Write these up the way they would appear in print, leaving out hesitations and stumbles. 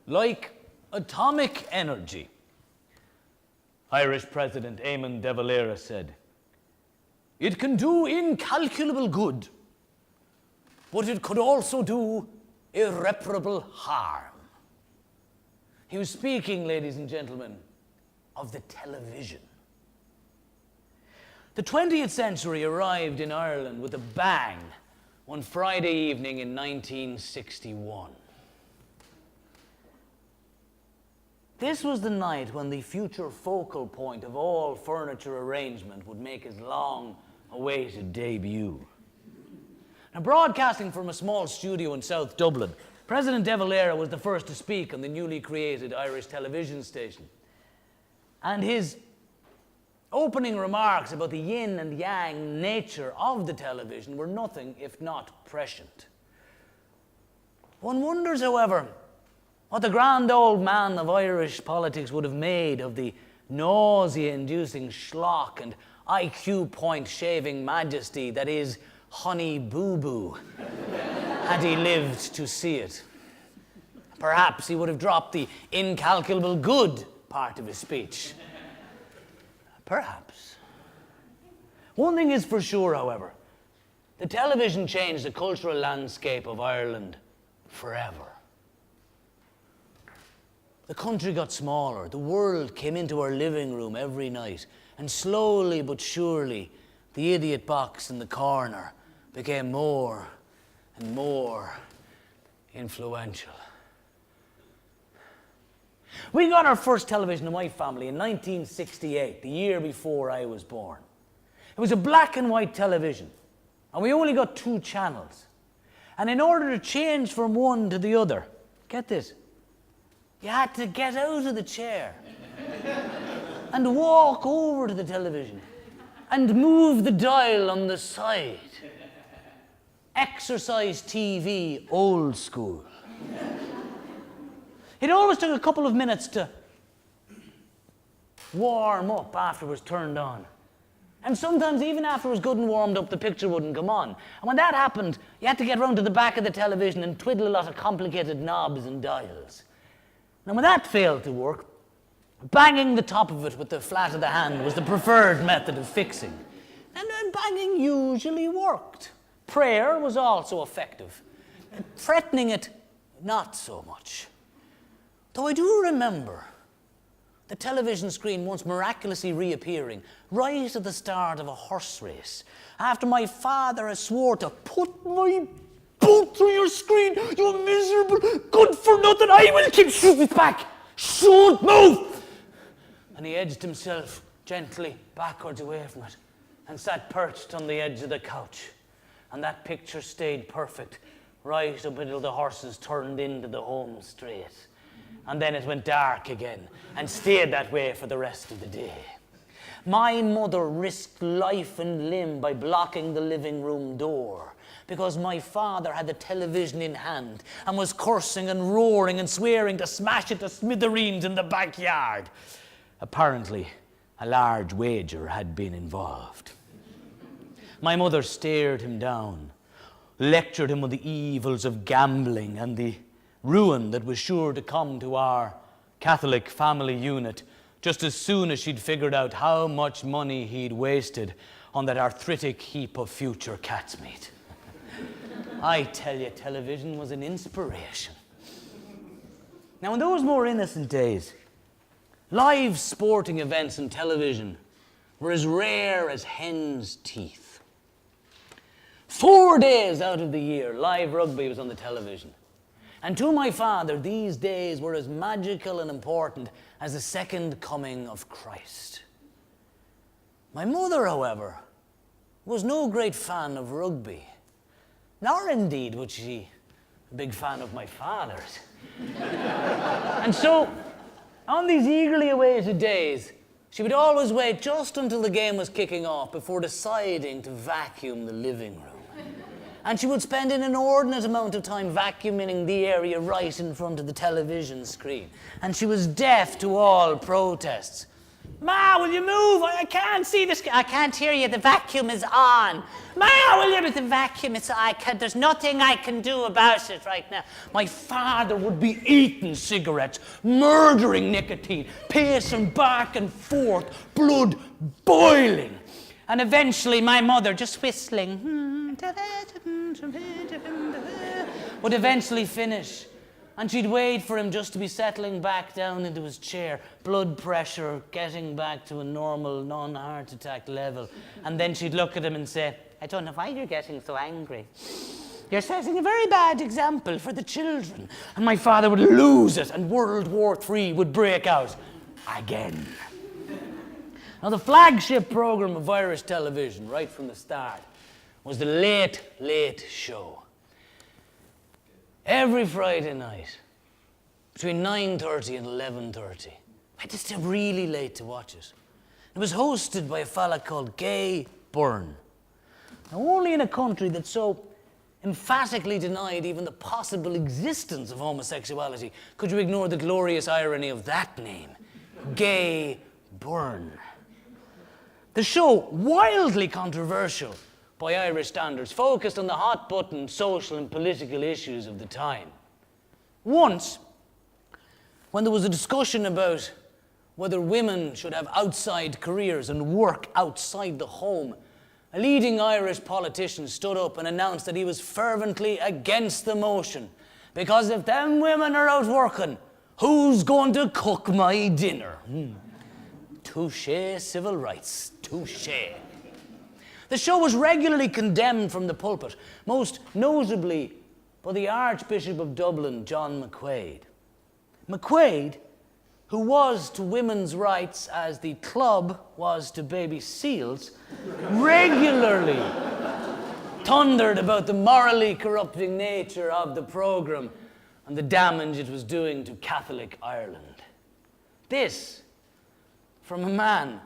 like atomic energy. Irish President Eamon de Valera said, "It can do incalculable good, but it could also do irreparable harm." He was speaking, ladies and gentlemen, of the television. The 20th century arrived in Ireland with a bang one Friday evening in 1961. This was the night when the future focal point of all furniture arrangement would make its long-awaited debut. Now, broadcasting from a small studio in South Dublin, President de Valera was the first to speak on the newly created Irish television station. And his opening remarks about the yin and yang nature of the television were nothing if not prescient. One wonders, however, what the grand old man of Irish politics would have made of the nausea-inducing schlock and IQ point-shaving majesty that is Honey Boo Boo, had he lived to see it. Perhaps he would have dropped the incalculable good part of his speech. Perhaps. One thing is for sure, however, the television changed the cultural landscape of Ireland forever. The country got smaller, the world came into our living room every night, and slowly but surely, the idiot box in the corner became more and more influential. We got our first television in my family in 1968, the year before I was born. It was a black and white television, and we only got 2 channels. And in order to change from one to the other, get this, you had to get out of the chair and walk over to the television and move the dial on the side. Exercise TV, old school. It always took a couple of minutes to warm up after it was turned on. And sometimes even after it was good and warmed up, the picture wouldn't come on. And when that happened, you had to get round to the back of the television and twiddle a lot of complicated knobs and dials. Now when that failed to work, banging the top of it with the flat of the hand was the preferred method of fixing. And banging usually worked. Prayer was also effective. Threatening it, not so much. Though I do remember the television screen once miraculously reappearing right at the start of a horse race, after my father had swore to put my boot through your screen, you miserable, good-for-nothing, I will keep shooting back. Shoot, move! And he edged himself gently backwards away from it and sat perched on the edge of the couch. And that picture stayed perfect right up until the horses turned into the home straight. And then it went dark again and stayed that way for the rest of the day. My mother risked life and limb by blocking the living room door because my father had the television in hand and was cursing and roaring and swearing to smash it to smithereens in the backyard. Apparently, a large wager had been involved. My mother stared him down, lectured him on the evils of gambling and the ruin that was sure to come to our Catholic family unit just as soon as she'd figured out how much money he'd wasted on that arthritic heap of future cat's meat. I tell you, television was an inspiration. Now, in those more innocent days, live sporting events on television were as rare as hen's teeth. 4 days out of the year, live rugby was on the television. And to my father, these days were as magical and important as the second coming of Christ. My mother, however, was no great fan of rugby, nor indeed was she a big fan of my father's. And so, on these eagerly awaited days, she would always wait just until the game was kicking off before deciding to vacuum the living room. And she would spend an inordinate amount of time vacuuming the area right in front of the television screen. And she was deaf to all protests. Ma, will you move? I can't see this. I can't hear you. The vacuum is on. Ma, will you? The vacuum is on. There's nothing I can do about it right now. My father would be eating cigarettes, murdering nicotine, pacing back and forth, blood boiling. And eventually my mother, just whistling, would eventually finish. And she'd wait for him just to be settling back down into his chair, blood pressure getting back to a normal, non-heart attack level. And then she'd look at him and say, I don't know why you're getting so angry. You're setting a very bad example for the children. And my father would lose it, and World War III would break out again. Now, the flagship program of Irish television, right from the start, was the Late Late Show. Every Friday night, between 9:30 and 11:30. I had to stay really late to watch it. It was hosted by a fella called Gay Byrne. Now, only in a country that so emphatically denied even the possible existence of homosexuality could you ignore the glorious irony of that name, Gay Byrne. The show, wildly controversial by Irish standards, focused on the hot-button social and political issues of the time. Once, when there was a discussion about whether women should have outside careers and work outside the home, a leading Irish politician stood up and announced that he was fervently against the motion, because if them women are out working, who's going to cook my dinner? Touché civil rights, touché. The show was regularly condemned from the pulpit, most notably by the Archbishop of Dublin, John McQuaid. McQuaid, who was to women's rights as the club was to baby seals, regularly thundered about the morally corrupting nature of the programme and the damage it was doing to Catholic Ireland. This from a man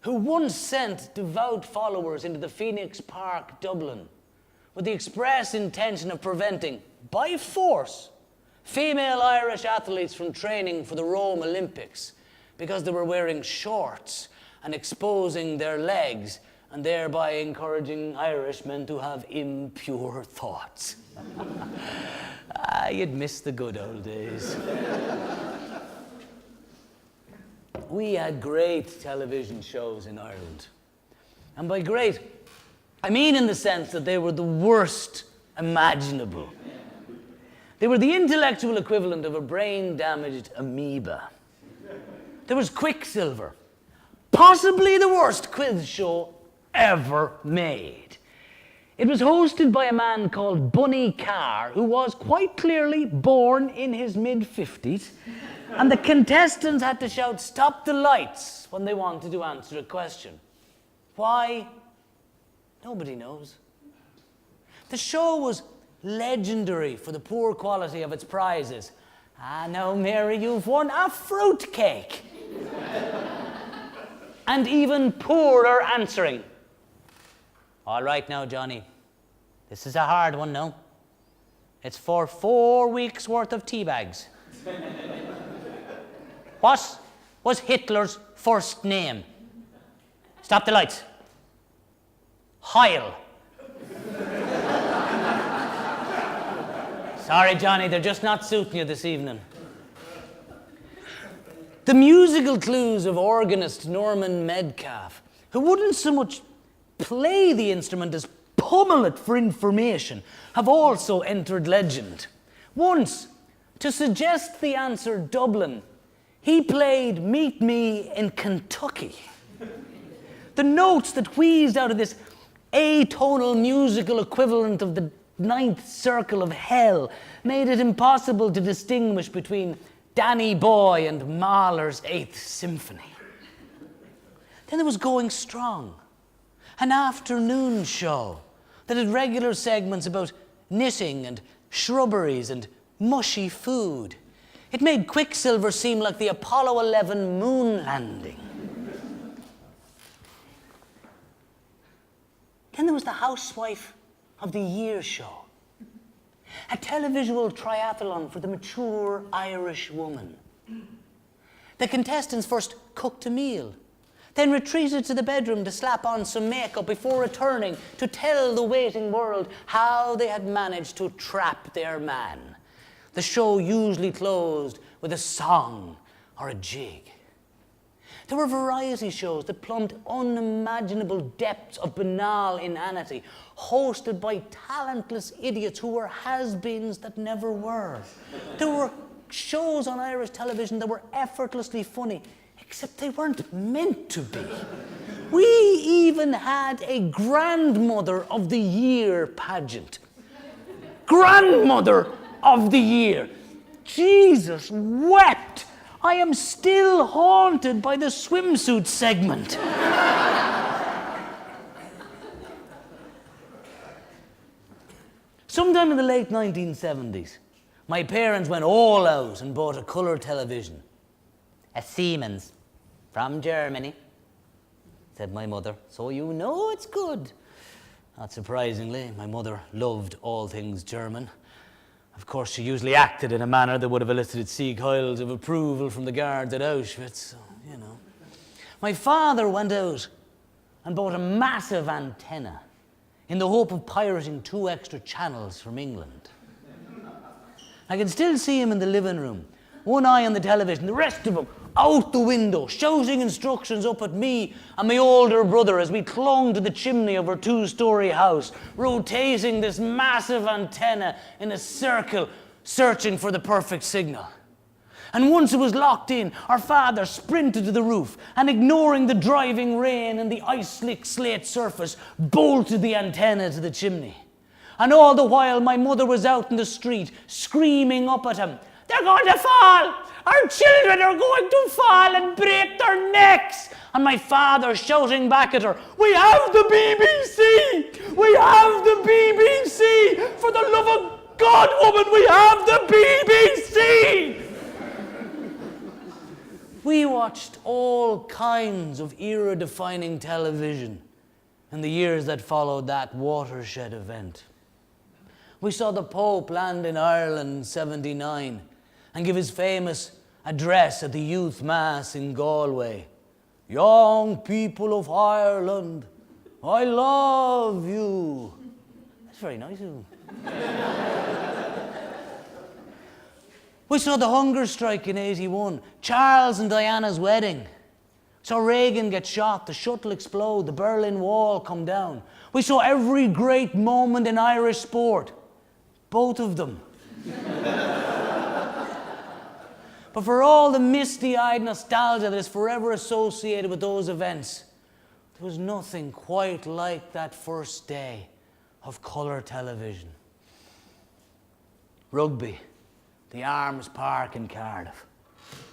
who once sent devout followers into the Phoenix Park, Dublin, with the express intention of preventing, by force, female Irish athletes from training for the Rome Olympics because they were wearing shorts and exposing their legs and thereby encouraging Irishmen to have impure thoughts. You'd miss the good old days. We had great television shows in Ireland. And by great, I mean in the sense that they were the worst imaginable. They were the intellectual equivalent of a brain-damaged amoeba. There was Quicksilver, possibly the worst quiz show ever made. It was hosted by a man called Bunny Carr, who was quite clearly born in his mid-50s, and the contestants had to shout, "Stop the lights," when they wanted to answer a question. Why? Nobody knows. The show was legendary for the poor quality of its prizes. Now, Mary, you've won a fruitcake. And even poorer answering. All right now, Johnny. This is a hard one, no? It's for 4 weeks' worth of tea bags. What was Hitler's first name? Stop the lights. Heil. Sorry, Johnny, they're just not suiting you this evening. The musical clues of organist Norman Metcalfe, who wouldn't so much play the instrument as pummel it for information, have also entered legend. Once, to suggest the answer Dublin, he played Meet Me in Kentucky. The notes that wheezed out of this atonal musical equivalent of the ninth circle of hell made it impossible to distinguish between Danny Boy and Mahler's Eighth Symphony. Then there was Going Strong, an afternoon show that had regular segments about knitting and shrubberies and mushy food. It made Quicksilver seem like the Apollo 11 moon landing. Then there was the Housewife of the Year show, a televisual triathlon for the mature Irish woman. The contestants first cooked a meal, then retreated to the bedroom to slap on some makeup before returning to tell the waiting world how they had managed to trap their man. The show usually closed with a song or a jig. There were variety shows that plumbed unimaginable depths of banal inanity, hosted by talentless idiots who were has-beens that never were. There were shows on Irish television that were effortlessly funny, except they weren't meant to be. We even had a Grandmother of the Year pageant. Grandmother of the Year. Jesus wept. I am still haunted by the swimsuit segment. Sometime in the late 1970s, my parents went all out and bought a colour television. A Siemens, from Germany, said my mother. So you know it's good. Not surprisingly, my mother loved all things German. Of course, she usually acted in a manner that would have elicited sieg-heils of approval from the guards at Auschwitz, so, you know. My father went out and bought a massive antenna in the hope of pirating 2 extra channels from England. I can still see him in the living room, one eye on the television, the rest of him out the window, shouting instructions up at me and my older brother as we clung to the chimney of our 2-story house, rotating this massive antenna in a circle, searching for the perfect signal. And once it was locked in, our father sprinted to the roof and, ignoring the driving rain and the ice-slick slate surface, bolted the antenna to the chimney. And all the while, my mother was out in the street, screaming up at him, "They're going to fall! Our children are going to fall and break their necks!" And my father shouting back at her, "We have the BBC! We have the BBC! For the love of God, woman, we have the BBC!" We watched all kinds of era-defining television in the years that followed that watershed event. We saw the Pope land in Ireland in '79 and give his famous address at the youth mass in Galway. "Young people of Ireland, I love you." That's very nice of him. We saw the hunger strike in '81, Charles and Diana's wedding. Saw Reagan get shot, the shuttle explode, the Berlin Wall come down. We saw every great moment in Irish sport. Both of them. But for all the misty-eyed nostalgia that is forever associated with those events, there was nothing quite like that first day of colour television. Rugby, the Arms Park in Cardiff.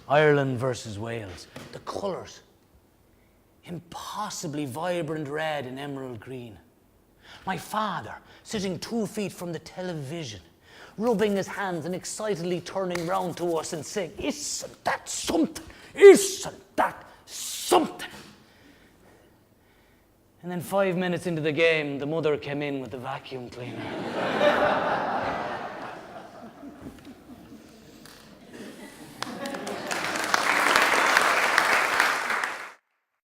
Ireland versus Wales. The colours, impossibly vibrant red and emerald green. My father, sitting 2 feet from the television, rubbing his hands and excitedly turning round to us and saying, "Isn't that something? Isn't that something?" And then 5 minutes into the game, the mother came in with the vacuum cleaner.